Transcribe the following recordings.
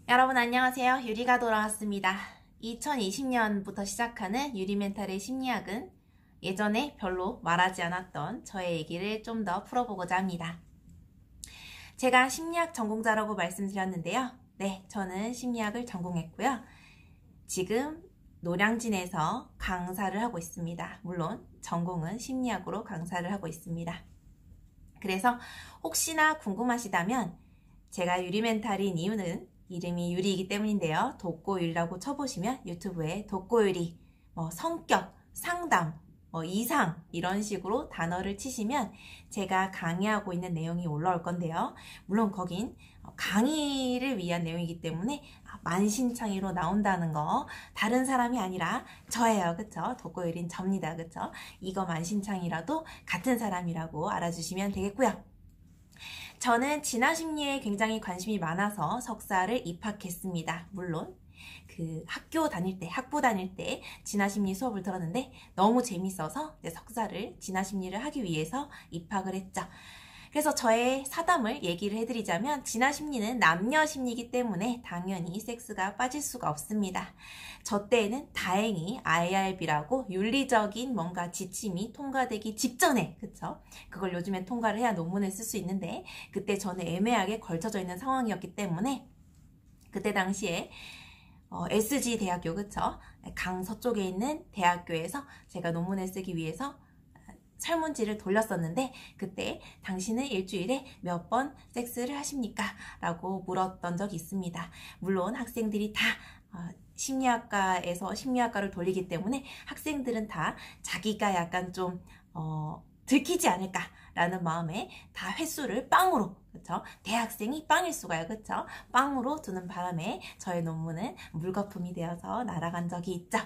여러분 안녕하세요. 유리가 돌아왔습니다. 2020년부터 시작하는 유리멘탈의 심리학은 예전에 별로 말하지 않았던 저의 얘기를 좀 더 풀어보고자 합니다. 제가 심리학 전공자라고 말씀드렸는데요. 네, 저는 심리학을 전공했고요. 지금 노량진에서 강사를 하고 있습니다. 물론 전공은 심리학으로 강사를 하고 있습니다. 그래서 혹시나 궁금하시다면 제가 유리멘탈인 이유는 이름이 유리이기 때문인데요. 독고유리라고 쳐보시면 유튜브에 독고유리, 성격, 상담, 이상 이런 식으로 단어를 치시면 제가 강의하고 있는 내용이 올라올 건데요. 물론 거긴 강의를 위한 내용이기 때문에 만신창이로 나온다는 거 다른 사람이 아니라 저예요. 그쵸? 독고유리는 접니다. 그쵸? 이거 만신창이라도 같은 사람이라고 알아주시면 되겠고요. 저는 진화심리에 굉장히 관심이 많아서 석사를 입학했습니다. 물론 학부 다닐 때 진화심리 수업을 들었는데 너무 재밌어서 석사를 진화심리를 하기 위해서 입학을 했죠. 그래서 저의 사담을 얘기를 해드리자면 진화심리는 남녀심리이기 때문에 당연히 섹스가 빠질 수가 없습니다. 저 때에는 다행히 IRB라고 윤리적인 뭔가 지침이 통과되기 직전에 그걸 요즘엔 통과를 해야 논문을 쓸 수 있는데 그때 저는 애매하게 걸쳐져 있는 상황이었기 때문에 그때 당시에 SG 대학교 강서쪽에 있는 대학교에서 제가 논문을 쓰기 위해서 설문지를 돌렸었는데 그때 당신은 일주일에 몇 번 섹스를 하십니까? 라고 물었던 적이 있습니다. 물론 학생들이 다 심리학과에서 심리학과를 돌리기 때문에 학생들은 다 자기가 약간 좀 들키지 않을까라는 마음에 다 횟수를 빵으로 대학생이 빵일 수가요. 빵으로 두는 바람에 저의 논문은 물거품이 되어서 날아간 적이 있죠.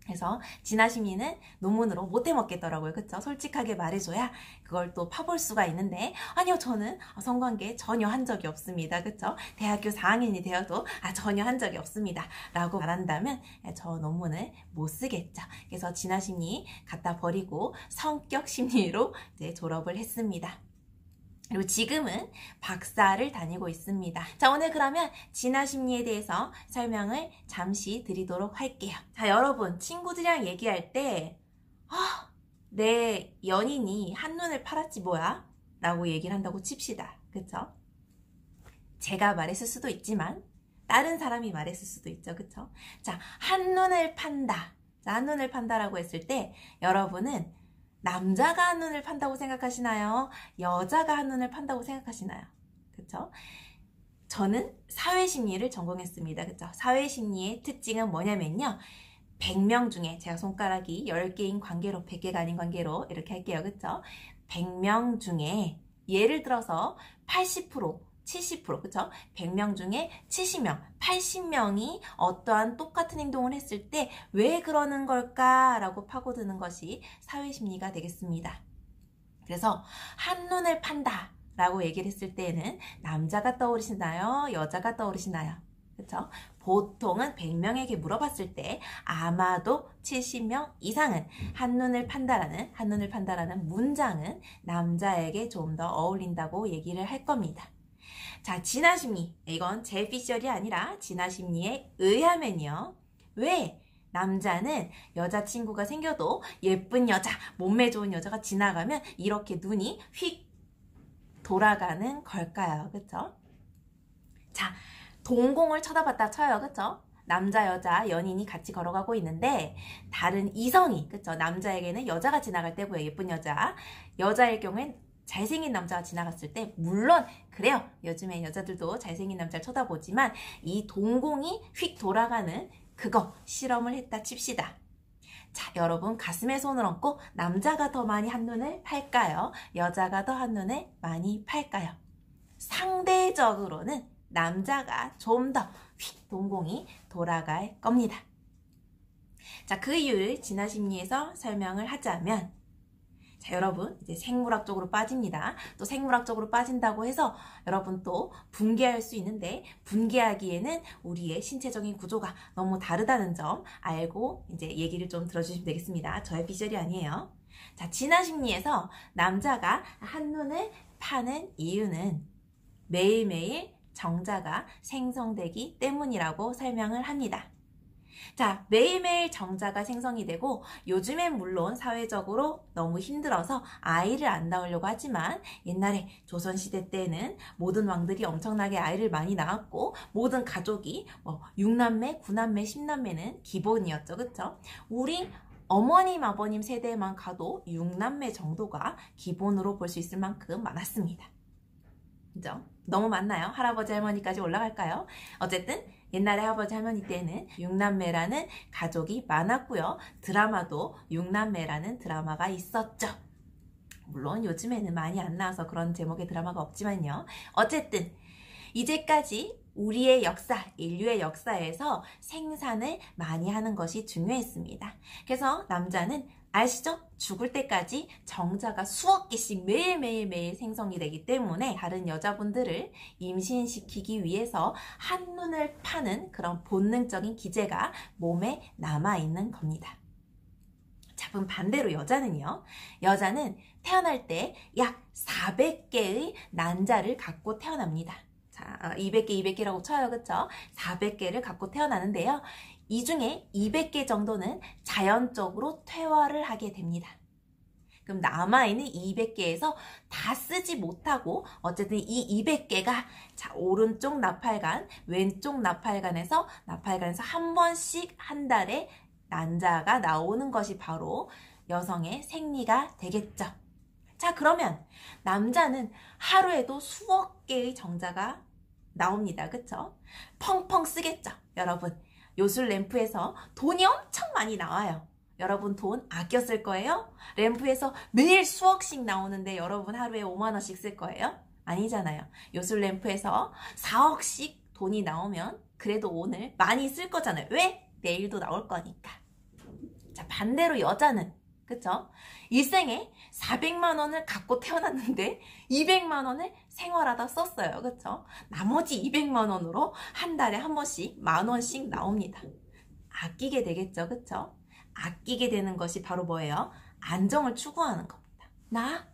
그래서 진화심리는 논문으로 못 해먹겠더라고요. 솔직하게 말해줘야 그걸 또 파볼 수가 있는데 아니요, 저는 성관계 전혀 한 적이 없습니다. 대학교 4학년이 되어도 전혀 한 적이 없습니다 라고 말한다면 저 논문을 못 쓰겠죠. 그래서 진화심리 갖다 버리고 성격심리로 이제 졸업을 했습니다. 그리고 지금은 박사를 다니고 있습니다. 자, 오늘 그러면 진화심리에 대해서 설명을 잠시 드리도록 할게요. 자, 여러분, 친구들이랑 얘기할 때 내 연인이 한눈을 팔았지 뭐야? 라고 얘기를 한다고 칩시다. 그쵸? 제가 말했을 수도 있지만 다른 사람이 말했을 수도 있죠. 그쵸? 자, 한눈을 판다. 자, 한눈을 판다라고 했을 때 여러분은 남자가 한눈을 판다고 생각하시나요? 여자가 한눈을 판다고 생각하시나요? 그쵸? 저는 사회심리를 전공했습니다. 그쵸? 사회심리의 특징은 뭐냐면요. 100명 중에 제가 손가락이 10개인 관계로 100개가 아닌 관계로 이렇게 할게요. 그쵸? 100명 중에 예를 들어서 80% 70% 그쵸? 100명 중에 70명, 80명이 어떠한 똑같은 행동을 했을 때 왜 그러는 걸까라고 파고드는 것이 사회심리가 되겠습니다. 그래서 한눈을 판다 라고 얘기를 했을 때에는 남자가 떠오르시나요? 여자가 떠오르시나요? 그쵸? 보통은 100명에게 물어봤을 때 아마도 70명 이상은 한눈을 판다라는 문장은 남자에게 좀 더 어울린다고 얘기를 할 겁니다. 자, 진화심리. 이건 제 피셜이 아니라 진화심리에 의하면요. 왜 남자는 여자친구가 생겨도 예쁜 여자, 몸매 좋은 여자가 지나가면 이렇게 눈이 휙 돌아가는 걸까요? 그쵸? 자, 동공을 쳐다봤다 쳐요. 그쵸? 남자, 여자, 연인이 같이 걸어가고 있는데 다른 이성이, 그쵸? 남자에게는 여자가 지나갈 때 보여, 예쁜 여자. 여자일 경우엔 잘생긴 남자가 지나갔을 때 물론 그래요. 요즘에 여자들도 잘생긴 남자를 쳐다보지만 이 동공이 휙 돌아가는 그거 실험을 했다 칩시다. 자, 여러분 가슴에 손을 얹고 남자가 더 많이 한눈을 팔까요? 여자가 더 한눈을 많이 팔까요? 상대적으로는 남자가 좀 더 휙 동공이 돌아갈 겁니다. 자, 그 이유를 진화심리에서 설명을 하자면 자, 여러분 이제 생물학적으로 빠집니다. 또 생물학적으로 빠진다고 해서 여러분 또 분개할 수 있는데 분개하기에는 우리의 신체적인 구조가 너무 다르다는 점 알고 이제 얘기를 좀 들어주시면 되겠습니다. 저의 비주얼이 아니에요. 자, 진화심리에서 남자가 한눈을 파는 이유는 매일매일 정자가 생성되기 때문이라고 설명을 합니다. 자, 매일매일 정자가 생성이 되고 요즘엔 물론 사회적으로 너무 힘들어서 아이를 안 낳으려고 하지만 옛날에 조선시대 때는 모든 왕들이 엄청나게 아이를 많이 낳았고 모든 가족이 6남매, 9남매, 10남매는 기본이었죠. 그쵸? 우리 어머님, 아버님 세대만 가도 6남매 정도가 기본으로 볼 수 있을 만큼 많았습니다. 그죠? 너무 많나요? 할아버지, 할머니까지 올라갈까요? 어쨌든 옛날에 할아버지, 할머니 때는 6남매라는 가족이 많았고요. 드라마도 6남매라는 드라마가 있었죠. 물론 요즘에는 많이 안 나와서 그런 제목의 드라마가 없지만요. 어쨌든 이제까지 우리의 역사, 인류의 역사에서 생산을 많이 하는 것이 중요했습니다. 그래서 남자는 아시죠? 죽을 때까지 정자가 수억 개씩 매일매일 생성이 되기 때문에 다른 여자분들을 임신시키기 위해서 한눈을 파는 그런 본능적인 기제가 몸에 남아있는 겁니다. 자, 그럼 반대로 여자는요. 여자는 태어날 때 약 400개의 난자를 갖고 태어납니다. 자, 200개, 200개라고 쳐요. 그쵸? 400개를 갖고 태어나는데요. 이 중에 200개 정도는 자연적으로 퇴화를 하게 됩니다. 그럼 남아있는 200개에서 다 쓰지 못하고 어쨌든 이 200개가 자, 오른쪽 나팔관, 왼쪽 나팔관에서 한 번씩 한 달에 난자가 나오는 것이 바로 여성의 생리가 되겠죠. 자, 그러면 남자는 하루에도 수억 개의 정자가 나옵니다. 그쵸? 펑펑 쓰겠죠. 여러분, 요술 램프에서 돈이 엄청 많이 나와요. 여러분 돈 아껴 쓸 거예요? 램프에서 매일 수억씩 나오는데 여러분 하루에 5만 원씩 쓸 거예요? 아니잖아요. 요술 램프에서 4억씩 돈이 나오면 그래도 오늘 많이 쓸 거잖아요. 왜? 내일도 나올 거니까. 자, 반대로 여자는 그쵸? 일생에 400만 원을 갖고 태어났는데 200만 원을 생활하다 썼어요. 그쵸? 나머지 200만 원으로 한 달에 한 번씩 10,000원씩 나옵니다. 아끼게 되겠죠. 그쵸? 아끼게 되는 것이 바로 뭐예요? 안정을 추구하는 겁니다. 나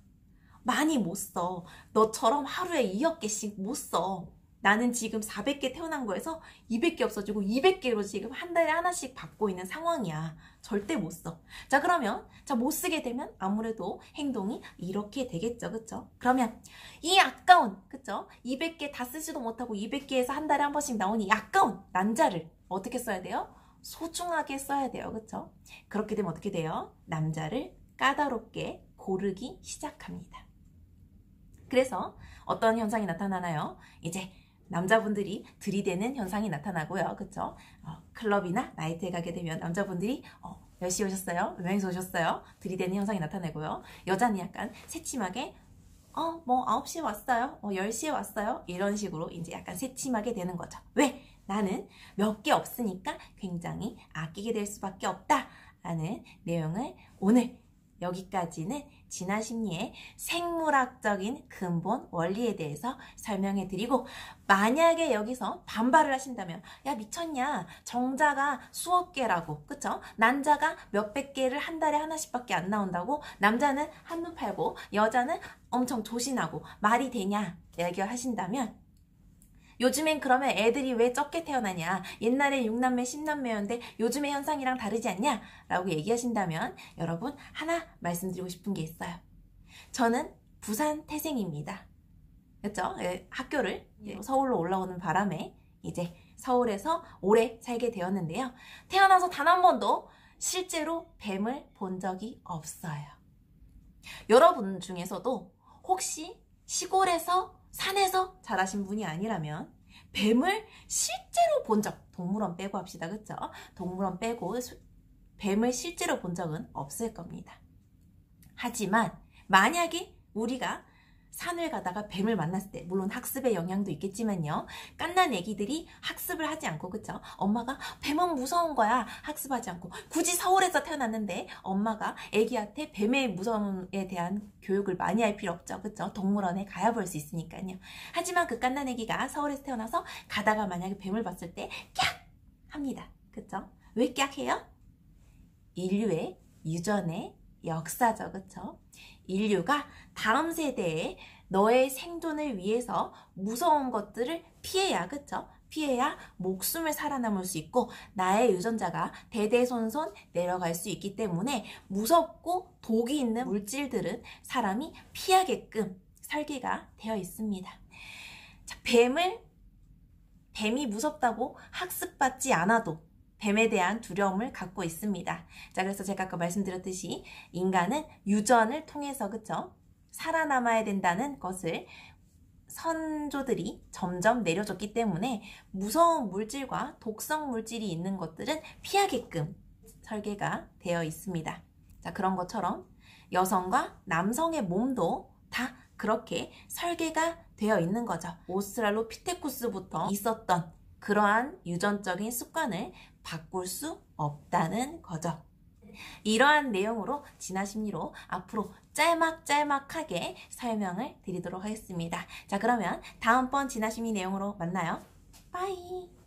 많이 못 써. 너처럼 하루에 2억 개씩 못 써. 나는 지금 400개 태어난 거에서 200개 없어지고 200개로 지금 한 달에 하나씩 받고 있는 상황이야. 절대 못 써. 자, 그러면 자, 못 쓰게 되면 아무래도 행동이 이렇게 되겠죠. 그쵸? 그러면 이 아까운 그쵸? 200개 다 쓰지도 못하고 200개에서 한 달에 한 번씩 나오니 아까운 난자를 어떻게 써야 돼요? 소중하게 써야 돼요. 그쵸? 그렇게 되면 어떻게 돼요? 남자를 까다롭게 고르기 시작합니다. 그래서 어떤 현상이 나타나나요? 이제 남자분들이 들이대는 현상이 나타나고요. 그쵸? 클럽이나 나이트에 가게 되면 남자분들이 몇 시에 오셨어요? 몇 명이서 오셨어요? 들이대는 현상이 나타나고요. 여자는 약간 새침하게 뭐 9시에 왔어요? 10시에 왔어요? 이런 식으로 이제 약간 새침하게 되는 거죠. 왜? 나는 몇 개 없으니까 굉장히 아끼게 될 수밖에 없다 라는 내용을 오늘 여기까지는 진화심리의 생물학적인 근본 원리에 대해서 설명해 드리고, 만약에 여기서 반발을 하신다면 야 미쳤냐, 정자가 수억 개라고, 그쵸? 난자가 몇백 개를 한 달에 하나씩밖에 안 나온다고 남자는 한눈 팔고 여자는 엄청 조신하고 말이 되냐 얘기하신다면, 요즘엔 그러면 애들이 왜 적게 태어나냐, 옛날에 6남매 10남매였는데 요즘의 현상이랑 다르지 않냐 라고 얘기하신다면, 여러분 하나 말씀드리고 싶은 게 있어요. 저는 부산 태생입니다. 그렇죠? 학교를 서울로 올라오는 바람에 이제 서울에서 오래 살게 되었는데요. 태어나서 단 한 번도 실제로 뱀을 본 적이 없어요. 여러분 중에서도 혹시 시골에서 산에서 자라신 분이 아니라면 뱀을 실제로 본 적, 동물원 빼고 합시다. 그쵸? 동물원 빼고 뱀을 실제로 본 적은 없을 겁니다. 하지만 만약에 우리가 산을 가다가 뱀을 만났을 때, 물론 학습의 영향도 있겠지만요, 갓난 애기들이 학습을 하지 않고, 그쵸? 엄마가 뱀은 무서운 거야 학습하지 않고, 굳이 서울에서 태어났는데 엄마가 애기한테 뱀의 무서움에 대한 교육을 많이 할 필요 없죠. 그쵸? 동물원에 가야 볼 수 있으니까요. 하지만 그 갓난 애기가 서울에서 태어나서 가다가 만약에 뱀을 봤을 때 깍! 합니다. 그쵸? 왜 깍 해요? 인류의 유전의 역사죠. 그쵸? 인류가 다음 세대에 너의 생존을 위해서 무서운 것들을 피해야, 그쵸? 피해야 목숨을 살아남을 수 있고 나의 유전자가 대대손손 내려갈 수 있기 때문에 무섭고 독이 있는 물질들은 사람이 피하게끔 설계가 되어 있습니다. 자, 뱀이 무섭다고 학습받지 않아도 뱀에 대한 두려움을 갖고 있습니다. 자, 그래서 제가 아까 말씀드렸듯이 인간은 유전을 통해서, 그쵸? 살아남아야 된다는 것을 선조들이 점점 내려줬기 때문에 무서운 물질과 독성 물질이 있는 것들은 피하게끔 설계가 되어 있습니다. 자, 그런 것처럼 여성과 남성의 몸도 다 그렇게 설계가 되어 있는 거죠. 오스트랄로피테쿠스부터 있었던 그러한 유전적인 습관을 바꿀 수 없다는 거죠. 이러한 내용으로 진화심리로 앞으로 짤막짤막하게 설명을 드리도록 하겠습니다. 자, 그러면 다음번 진화심리 내용으로 만나요. 빠이!